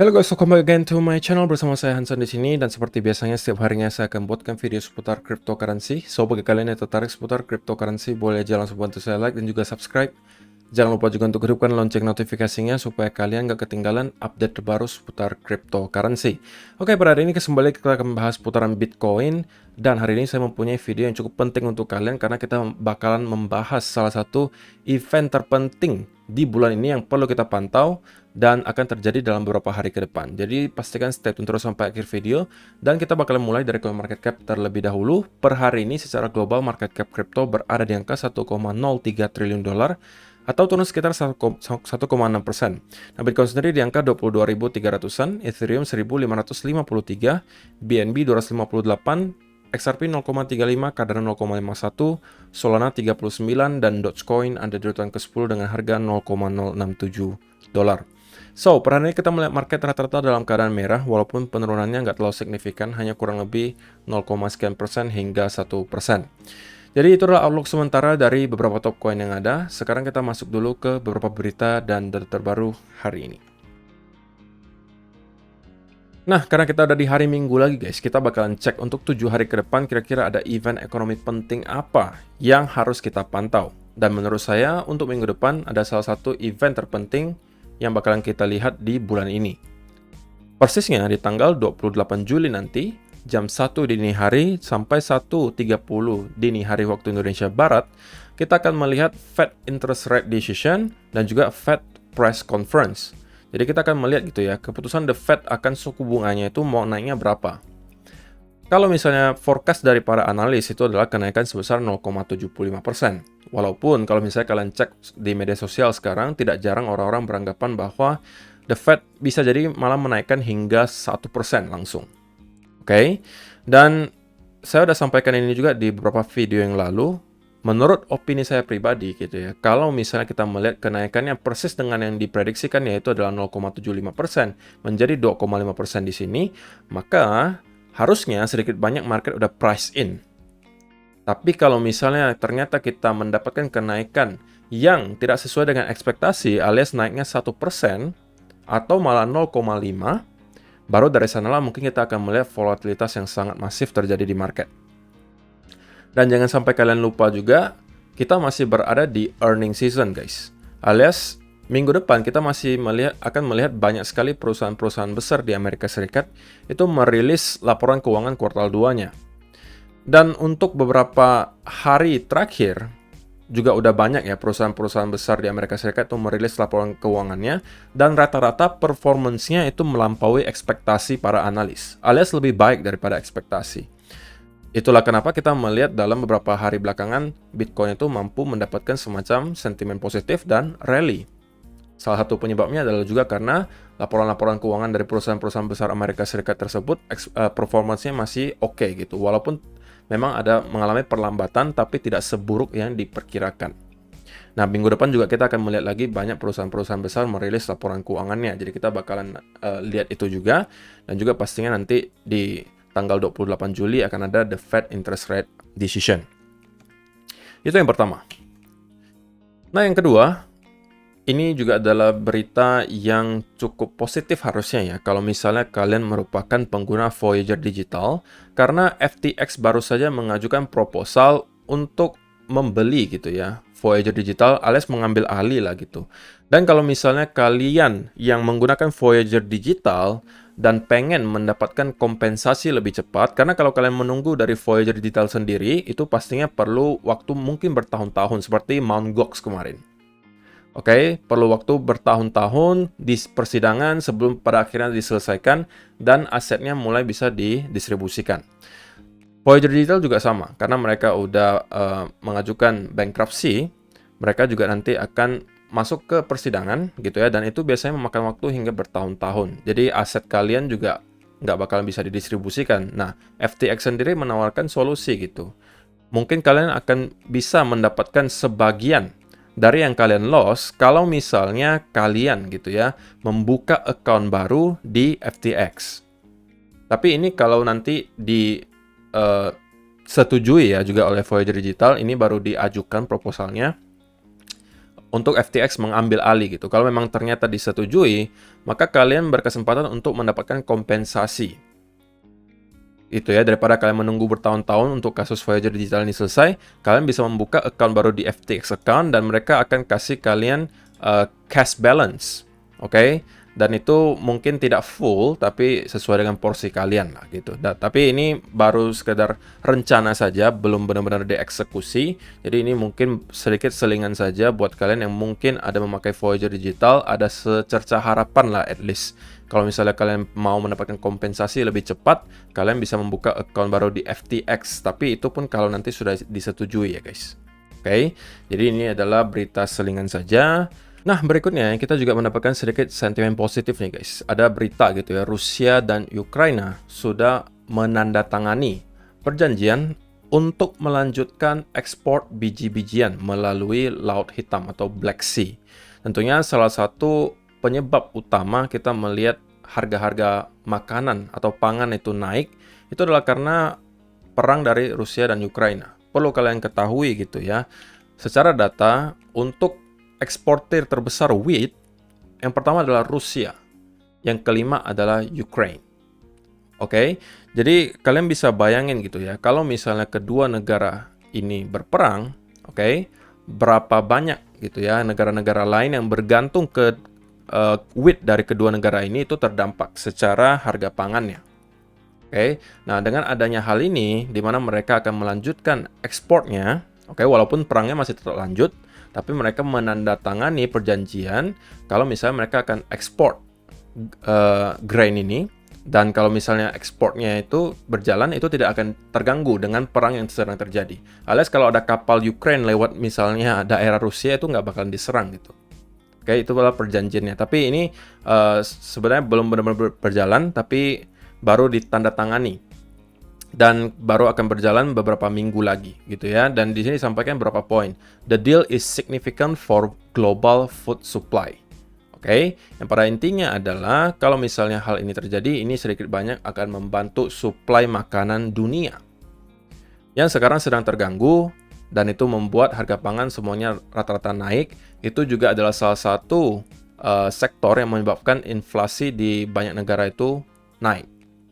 Halo guys, welcome back again to my channel. Bersama saya Hanson di sini, dan seperti biasanya setiap harinya saya akan buatkan video seputar cryptocurrency. So bagi kalian yang tertarik seputar cryptocurrency, boleh aja langsung bantu saya like dan juga subscribe. Jangan lupa juga untuk hidupkan lonceng notifikasinya supaya kalian gak ketinggalan update terbaru seputar cryptocurrency. Oke, pada hari ini kembali kita akan membahas seputaran Bitcoin, dan hari ini saya mempunyai video yang cukup penting untuk kalian karena kita bakalan membahas salah satu event terpenting di bulan ini yang perlu kita pantau dan akan terjadi dalam beberapa hari ke depan. Jadi pastikan stay tune terus sampai akhir video, dan kita bakalan mulai dari CoinMarketCap terlebih dahulu. Per hari ini secara global market cap crypto berada di angka 1,03 triliun dolar atau turun sekitar 1,6%. Nah, Bitcoin sendiri di angka 22.300-an, Ethereum 1.553, BNB 258, XRP 0,35, Cardano 0,51, Solana 39, dan Dogecoin ada di urutan ke-10 dengan harga 0,067 dolar. So, per hari ini kita melihat market rata-rata dalam keadaan merah, walaupun penurunannya nggak terlalu signifikan, hanya kurang lebih 0, sekian persen hingga 1%. Jadi itu adalah outlook sementara dari beberapa top coin yang ada. Sekarang kita masuk dulu ke beberapa berita dan data terbaru hari ini. Nah, karena kita udah di hari Minggu lagi guys, kita bakalan cek untuk 7 hari ke depan kira-kira ada event ekonomi penting apa yang harus kita pantau. Dan menurut saya untuk minggu depan ada salah satu event terpenting yang bakalan kita lihat di bulan ini. Persisnya di tanggal 28 Juli nanti, jam 1 dini hari sampai 1.30 dini hari waktu Indonesia Barat, kita akan melihat Fed Interest Rate Decision dan juga Fed Press Conference. Jadi kita akan melihat gitu ya, keputusan The Fed akan suku bunganya itu mau naiknya berapa. Kalau misalnya forecast dari para analis itu adalah kenaikan sebesar 0,75%. Walaupun kalau misalnya kalian cek di media sosial sekarang, tidak jarang orang-orang beranggapan bahwa The Fed bisa jadi malah menaikkan hingga 1% langsung. Oke? Dan saya udah sampaikan ini juga di beberapa video yang lalu. Menurut opini saya pribadi gitu ya, kalau misalnya kita melihat kenaikannya persis dengan yang diprediksikan, yaitu adalah 0,75% menjadi 2,5% di sini, maka harusnya sedikit banyak market udah price in. Tapi kalau misalnya ternyata kita mendapatkan kenaikan yang tidak sesuai dengan ekspektasi, alias naiknya 1% atau malah 0,5%, baru dari sanalah mungkin kita akan melihat volatilitas yang sangat masif terjadi di market. Dan jangan sampai kalian lupa juga, kita masih berada di earning season guys. Alias minggu depan kita masih akan melihat banyak sekali perusahaan-perusahaan besar di Amerika Serikat itu merilis laporan keuangan kuartal 2-nya. Dan untuk beberapa hari terakhir juga udah banyak ya perusahaan-perusahaan besar di Amerika Serikat itu merilis laporan keuangannya, dan rata-rata performance-nya itu melampaui ekspektasi para analis, alias lebih baik daripada ekspektasi. Itulah kenapa kita melihat dalam beberapa hari belakangan Bitcoin itu mampu mendapatkan semacam sentimen positif dan rally. Salah satu penyebabnya adalah juga karena laporan-laporan keuangan dari perusahaan-perusahaan besar Amerika Serikat tersebut performance-nya masih oke gitu. Walaupun memang ada mengalami perlambatan tapi tidak seburuk yang diperkirakan. Nah, minggu depan juga kita akan melihat lagi banyak perusahaan-perusahaan besar merilis laporan keuangannya. Jadi kita bakalan lihat itu juga, dan juga pastinya nanti di tanggal 28 Juli akan ada The Fed Interest Rate Decision. Itu yang pertama. Nah, yang kedua, ini juga adalah berita yang cukup positif harusnya ya, kalau misalnya kalian merupakan pengguna Voyager Digital, karena FTX baru saja mengajukan proposal untuk membeli gitu ya, Voyager Digital, alias mengambil alih lah gitu. Dan kalau misalnya kalian yang menggunakan Voyager Digital dan pengen mendapatkan kompensasi lebih cepat, karena kalau kalian menunggu dari Voyager Digital sendiri, itu pastinya perlu waktu mungkin bertahun-tahun, seperti Mt. Gox kemarin. Oke, perlu waktu bertahun-tahun di persidangan sebelum pada akhirnya diselesaikan, dan asetnya mulai bisa didistribusikan. Voyager Digital juga sama, karena mereka udah mengajukan bankruptcy, mereka juga nanti akan masuk ke persidangan gitu ya, dan itu biasanya memakan waktu hingga bertahun-tahun. Jadi aset kalian juga nggak bakal bisa didistribusikan. Nah, FTX sendiri menawarkan solusi gitu. Mungkin kalian akan bisa mendapatkan sebagian dari yang kalian lost kalau misalnya kalian gitu ya membuka account baru di FTX. Tapi ini kalau nanti setujui ya juga oleh Voyager Digital, ini baru diajukan proposalnya. untuk FTX mengambil alih gitu. Kalau memang ternyata disetujui, maka kalian berkesempatan untuk mendapatkan kompensasi. Itu ya, daripada kalian menunggu bertahun-tahun untuk kasus Voyager Digital ini selesai, kalian bisa membuka account baru di FTX account dan mereka akan kasih kalian cash balance. Oke? Dan itu mungkin tidak full, tapi sesuai dengan porsi kalian lah gitu. Tapi ini baru sekedar rencana saja, belum benar-benar dieksekusi. Jadi ini mungkin sedikit selingan saja buat kalian yang mungkin ada memakai Voyager Digital, ada secerca harapan lah at least. Kalau misalnya kalian mau mendapatkan kompensasi lebih cepat, kalian bisa membuka account baru di FTX. Tapi itu pun kalau nanti sudah disetujui ya guys. Oke, jadi ini adalah berita selingan saja. Nah, berikutnya kita juga mendapatkan sedikit sentimen positif nih guys. Ada berita gitu ya, Rusia dan Ukraina sudah menandatangani perjanjian untuk melanjutkan ekspor biji-bijian melalui Laut Hitam atau Black Sea. Tentunya salah satu penyebab utama kita melihat harga-harga makanan atau pangan itu naik, itu adalah karena perang dari Rusia dan Ukraina. Perlu kalian ketahui gitu ya, secara data untuk eksportir terbesar wheat, yang pertama adalah Rusia, yang kelima adalah Ukraine. Oke, jadi kalian bisa bayangin gitu ya, kalau misalnya kedua negara ini berperang, oke, berapa banyak gitu ya negara-negara lain yang bergantung ke wheat dari kedua negara ini itu terdampak secara harga pangannya. Oke, nah dengan adanya hal ini, di mana mereka akan melanjutkan ekspornya, oke, walaupun perangnya masih tetap lanjut, tapi mereka menandatangani perjanjian kalau misalnya mereka akan ekspor grain ini, dan kalau misalnya ekspornya itu berjalan, itu tidak akan terganggu dengan perang yang sedang terjadi. Alias kalau ada kapal Ukraine lewat misalnya daerah Rusia, itu nggak bakalan diserang gitu. Oke, itu adalah perjanjiannya. Tapi ini sebenarnya belum benar-benar berjalan, tapi baru ditandatangani. Dan baru akan berjalan beberapa minggu lagi gitu ya. Dan di sini disampaikan beberapa poin. The deal is significant for global food supply. Oke, yang pada intinya adalah kalau misalnya hal ini terjadi, ini sedikit banyak akan membantu suplai makanan dunia yang sekarang sedang terganggu, dan itu membuat harga pangan semuanya rata-rata naik. Itu juga adalah salah satu sektor yang menyebabkan inflasi di banyak negara itu naik.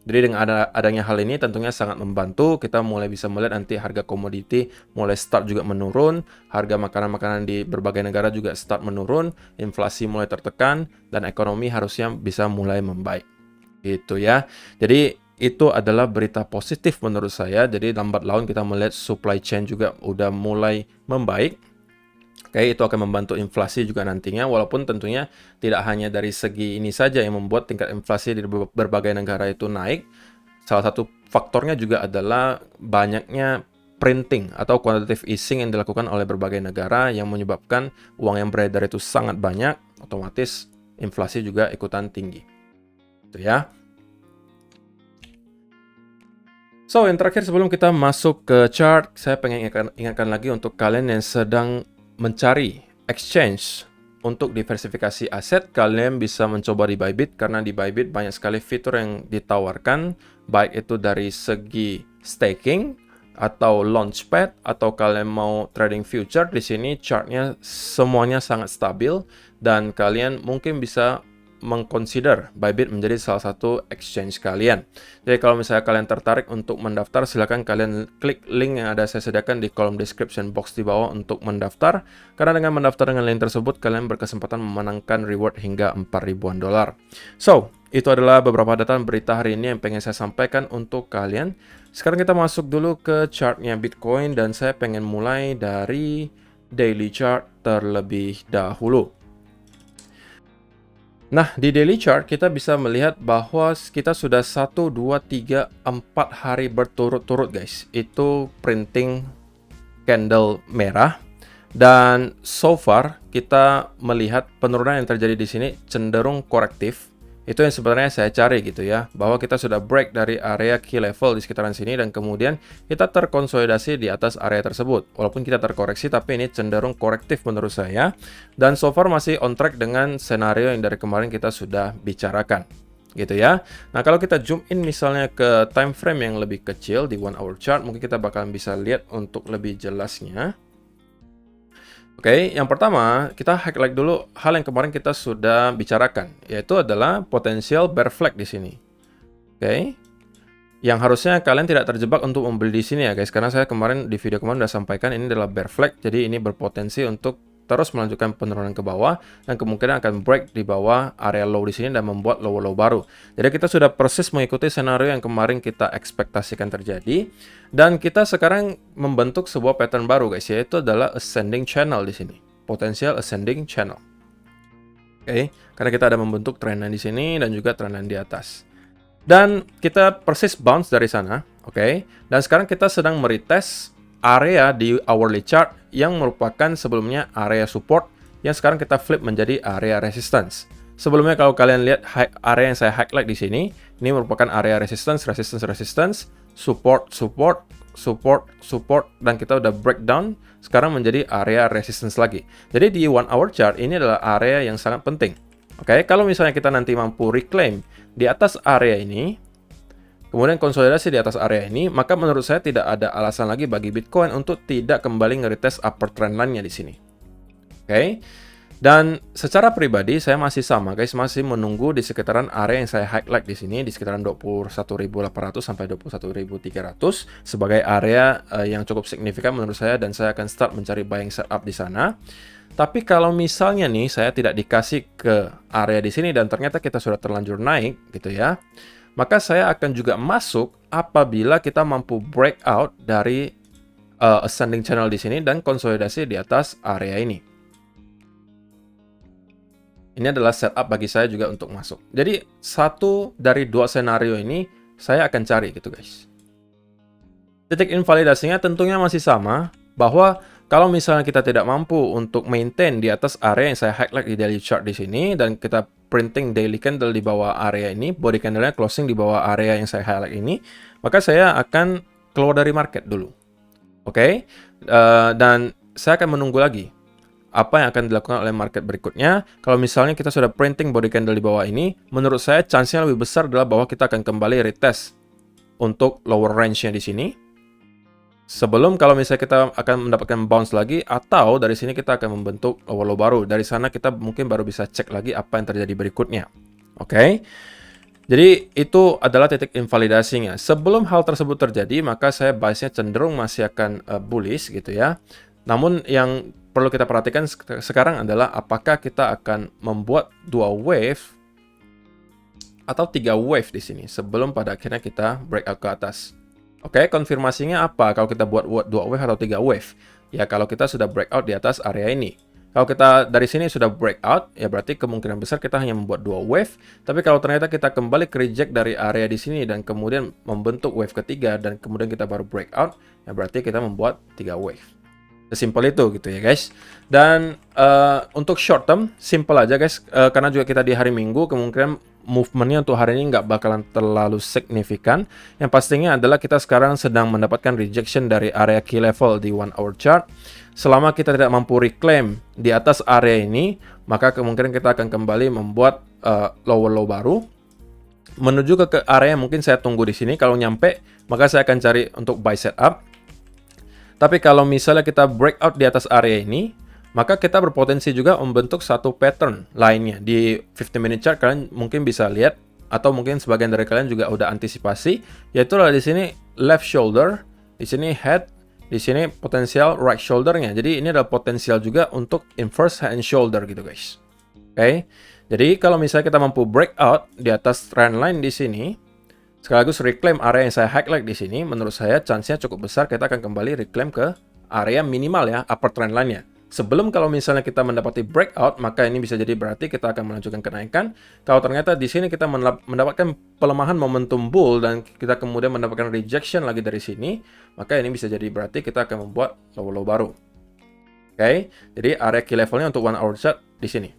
Jadi dengan adanya hal ini tentunya sangat membantu, kita mulai bisa melihat nanti harga komoditi mulai start juga menurun, harga makanan-makanan di berbagai negara juga start menurun, inflasi mulai tertekan, dan ekonomi harusnya bisa mulai membaik. Gitu ya. Jadi itu adalah berita positif menurut saya. Jadi lambat laun kita melihat supply chain juga udah mulai membaik. Oke, itu akan membantu inflasi juga nantinya, walaupun tentunya tidak hanya dari segi ini saja yang membuat tingkat inflasi di berbagai negara itu naik. Salah satu faktornya juga adalah banyaknya printing atau quantitative easing yang dilakukan oleh berbagai negara yang menyebabkan uang yang beredar itu sangat banyak, otomatis inflasi juga ikutan tinggi. Itu ya. So, yang terakhir sebelum kita masuk ke chart, saya pengen ingatkan lagi untuk kalian yang sedang mencari exchange untuk diversifikasi aset, kalian bisa mencoba di Bybit karena di Bybit banyak sekali fitur yang ditawarkan, baik itu dari segi staking atau launchpad atau kalian mau trading future. Di sini chartnya semuanya sangat stabil dan kalian mungkin bisa mengconsider Bybit menjadi salah satu exchange kalian. Jadi kalau misalnya kalian tertarik untuk mendaftar, silakan kalian klik link yang ada saya sediakan di kolom description box di bawah untuk mendaftar. Karena dengan mendaftar dengan link tersebut, kalian berkesempatan memenangkan reward hingga $4.000. So, itu adalah beberapa data berita hari ini yang pengen saya sampaikan untuk kalian. Sekarang kita masuk dulu ke chartnya Bitcoin dan saya pengen mulai dari daily chart terlebih dahulu. Nah, di daily chart kita bisa melihat bahwa kita sudah 1, 2, 3, 4 hari berturut-turut guys. Itu printing candle merah. Dan so far kita melihat penurunan yang terjadi di sini cenderung korektif. Itu yang sebenarnya saya cari gitu ya, bahwa kita sudah break dari area key level di sekitaran sini dan kemudian kita terkonsolidasi di atas area tersebut. Walaupun kita terkoreksi, tapi ini cenderung korektif menurut saya. Dan so far masih on track dengan senario yang dari kemarin kita sudah bicarakan. Gitu ya. Nah, kalau kita zoom in misalnya ke time frame yang lebih kecil di 1 hour chart, mungkin kita bakalan bisa lihat untuk lebih jelasnya. Oke, yang pertama kita highlight dulu hal yang kemarin kita sudah bicarakan, yaitu adalah potensial bear flag di sini. Oke, yang harusnya kalian tidak terjebak untuk membeli di sini ya guys, karena saya kemarin di video kemarin sudah sampaikan ini adalah bear flag, jadi ini berpotensi untuk terus melanjutkan penurunan ke bawah dan kemungkinan akan break di bawah area low di sini dan membuat low baru. Jadi kita sudah persis mengikuti senario yang kemarin kita ekspektasikan terjadi dan kita sekarang membentuk sebuah pattern baru guys, yaitu adalah ascending channel di sini. Potensial ascending channel. Oke, karena kita ada membentuk trendline di sini dan juga trendline di atas. Dan kita persis bounce dari sana, oke. Dan sekarang kita sedang meretest area di hourly chart yang merupakan sebelumnya area support yang sekarang kita flip menjadi area resistance. Sebelumnya kalau kalian lihat area yang saya highlight di sini, ini merupakan area resistance, support, dan kita udah breakdown sekarang menjadi area resistance lagi. Jadi di 1 hour chart ini adalah area yang sangat penting. Oke, kalau misalnya kita nanti mampu reclaim di atas area ini, kemudian konsolidasi di atas area ini, maka menurut saya tidak ada alasan lagi bagi Bitcoin untuk tidak kembali nge-retest upper trend line-nya di sini. Oke. Dan secara pribadi saya masih sama guys, masih menunggu di sekitaran area yang saya highlight di sini di sekitaran 21.800 sampai 21.300 sebagai area yang cukup signifikan menurut saya, dan saya akan start mencari buying setup di sana. Tapi kalau misalnya nih saya tidak dikasih ke area di sini dan ternyata kita sudah terlanjur naik gitu ya, maka saya akan juga masuk apabila kita mampu breakout dari ascending channel di sini dan konsolidasi di atas area ini. Ini adalah setup bagi saya juga untuk masuk. Jadi satu dari dua senario ini saya akan cari gitu guys. Titik invalidasinya tentunya masih sama, bahwa kalau misalnya kita tidak mampu untuk maintain di atas area yang saya highlight di daily chart di sini dan kita printing daily candle di bawah area ini, body candle-nya closing di bawah area yang saya highlight ini, maka saya akan keluar dari market dulu. Oke? Dan saya akan menunggu lagi apa yang akan dilakukan oleh market berikutnya. Kalau misalnya kita sudah printing body candle di bawah ini, menurut saya chance-nya lebih besar adalah bahwa kita akan kembali retest untuk lower range-nya di sini. Sebelum kalau misalnya kita akan mendapatkan bounce lagi, atau dari sini kita akan membentuk low baru. Dari sana kita mungkin baru bisa cek lagi apa yang terjadi berikutnya. Oke? Jadi itu adalah titik invalidasinya. Sebelum hal tersebut terjadi, maka saya biasnya cenderung masih akan bullish gitu ya. Namun yang perlu kita perhatikan sekarang adalah apakah kita akan membuat 2 wave atau 3 wave di sini sebelum pada akhirnya kita breakout ke atas. Oke, konfirmasinya apa kalau kita buat 2 wave atau 3 wave? Ya kalau kita sudah breakout di atas area ini. Kalau kita dari sini sudah breakout, ya berarti kemungkinan besar kita hanya membuat 2 wave. Tapi kalau ternyata kita kembali ke reject dari area di sini dan kemudian membentuk wave ketiga dan kemudian kita baru breakout, ya berarti kita membuat 3 wave. Sesimpel itu gitu ya guys. Dan untuk short term, simple aja guys. Karena juga kita di hari Minggu, kemungkinan movement-nya untuk hari ini nggak bakalan terlalu signifikan. Yang pastinya adalah kita sekarang sedang mendapatkan rejection dari area key level di 1 hour chart. Selama kita tidak mampu reclaim di atas area ini, maka kemungkinan kita akan kembali membuat low baru menuju ke area yang mungkin saya tunggu di sini. Kalau nyampe, maka saya akan cari untuk buy setup. Tapi kalau misalnya kita breakout di atas area ini, maka kita berpotensi juga membentuk satu pattern lainnya. Di 15-minute chart kalian mungkin bisa lihat, atau mungkin sebagian dari kalian juga udah antisipasi, yaitu di sini left shoulder, di sini head, di sini potensial right shoulder-nya. Jadi ini adalah potensial juga untuk inverse head and shoulder gitu guys. Oke. Jadi kalau misalnya kita mampu breakout di atas trend line di sini, sekaligus reclaim area yang saya highlight di sini, menurut saya chance-nya cukup besar kita akan kembali reclaim ke area minimal ya, upper trend line-nya. Sebelum kalau misalnya kita mendapati breakout, maka ini bisa jadi berarti kita akan melanjutkan kenaikan. Kalau ternyata di sini kita mendapatkan pelemahan momentum bull dan kita kemudian mendapatkan rejection lagi dari sini, maka ini bisa jadi berarti kita akan membuat low baru. Oke, jadi area key levelnya untuk 1 hour chart di sini.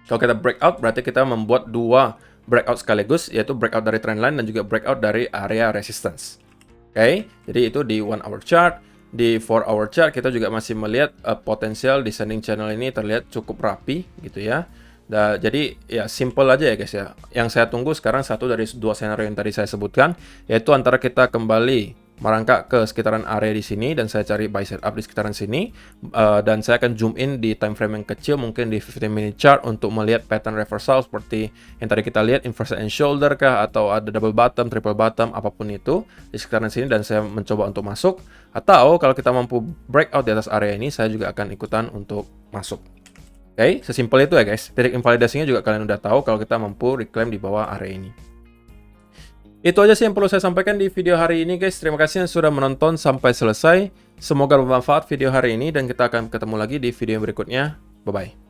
Kalau kita breakout, berarti kita membuat 2 breakout sekaligus, yaitu breakout dari trendline dan juga breakout dari area resistance. Oke, jadi itu di 1 hour chart. Di 4 hour chart kita juga masih melihat potensial descending channel ini terlihat cukup rapi gitu ya. Jadi ya simple aja ya guys ya. Yang saya tunggu sekarang satu dari 2 scenario yang tadi saya sebutkan, yaitu antara kita kembali merangkak ke sekitaran area di sini dan saya cari buy setup di sekitaran sini, dan saya akan zoom in di time frame yang kecil, mungkin di 15 minute chart untuk melihat pattern reversal seperti yang tadi kita lihat, inverse and shoulder kah, atau ada double bottom, triple bottom, apapun itu di sekitaran sini, dan saya mencoba untuk masuk. Atau kalau kita mampu breakout di atas area ini, saya juga akan ikutan untuk masuk. Oke, sesimpel itu ya guys. Titik invalidasinya juga kalian udah tahu kalau kita mampu reclaim di bawah area ini. Itu aja sih yang perlu saya sampaikan di video hari ini guys. Terima kasih yang sudah menonton sampai selesai. Semoga bermanfaat video hari ini dan kita akan ketemu lagi di video yang berikutnya. Bye-bye.